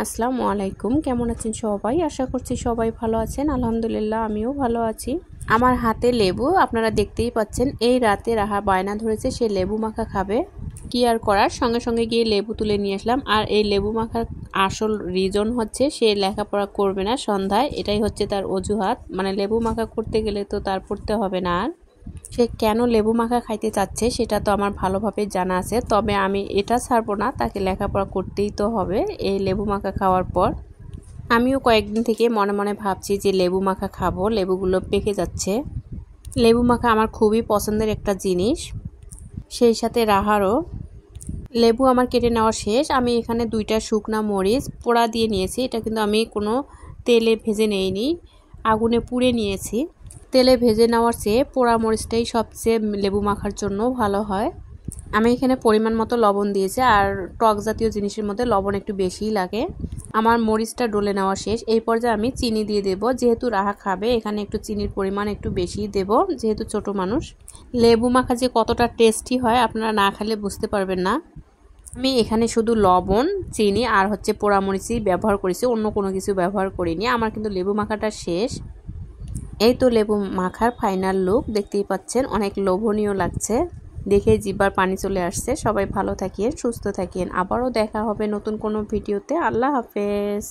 আসসালামু আলাইকুম, কেমন আছেন সবাই? আশা করছি সবাই ভালো আছেন। আলহামদুলিল্লাহ আমিও ভালো আছি। আমার হাতে লেবু আপনারা দেখতেই পাচ্ছেন। এই রাতে রাহা বায়না ধরেছে সে লেবু মাখা খাবে। কি আর করার, সঙ্গে সঙ্গে গিয়ে লেবু তুলে নিয়ে আসলাম। আর এই লেবু মাখার আসল রিজন হচ্ছে সে লেখাপড়া করবে না সন্ধ্যায়, এটাই হচ্ছে তার অজুহাত। মানে লেবু মাখা করতে গেলে তো তার পড়তে হবে না। আর সে কেন লেবু মাখা খাইতে চাচ্ছে সেটা তো আমার ভালোভাবে জানা আছে, তবে আমি এটা ছাড়বো না, তাকে লেখাপড়া করতেই তো হবে এই লেবু মাখা খাওয়ার পর। আমিও কয়েকদিন থেকে মনে মনে ভাবছি যে লেবু মাখা খাবো, লেবুগুলো পেকে যাচ্ছে। লেবু মাখা আমার খুবই পছন্দের একটা জিনিস, সেই সাথে রাহারও। লেবু আমার কেটে নেওয়া শেষ। আমি এখানে 2টা শুকনা মরিচ পোড়া দিয়ে নিয়েছি। এটা কিন্তু আমি কোনো তেলে ভেজে নেইনি, আগুনে পুড়ে নিয়েছি। তেলে ভেজে নেওয়ার চেয়ে পোড়া মরিচটাই সবচেয়ে লেবু মাখার জন্য ভালো হয়। আমি এখানে পরিমাণ মতো লবণ দিয়েছি, আর টক জাতীয় জিনিসের মধ্যে লবণ একটু বেশিই লাগে। আমার মরিচটা ডলে নেওয়া শেষ। এই পর্যায়ে আমি চিনি দিয়ে দেব। যেহেতু রাহা খাবে এখানে একটু চিনির পরিমাণ একটু বেশিই দেব, যেহেতু ছোট মানুষ। লেবু মাখা যে কতটা টেস্টি হয় আপনারা না খেলে বুঝতে পারবেন না। আমি এখানে শুধু লবণ, চিনি আর পোড়া মরিচই ব্যবহার করেছি, অন্য কোনো কিছু ব্যবহার করিনি। আমার কিন্তু লেবু মাখাটা শেষ। এই তো লেবু মাখার ফাইনাল লুক দেখতেই পাচ্ছেন, অনেক লোভনীয় লাগছে। দেখে জিহ্বার পানি চলে আসছে। সবাই ভালো থাকেন, সুস্থ থাকেন। আবারও দেখা হবে নতুন কোনো ভিডিওতে। আল্লাহ হাফেজ।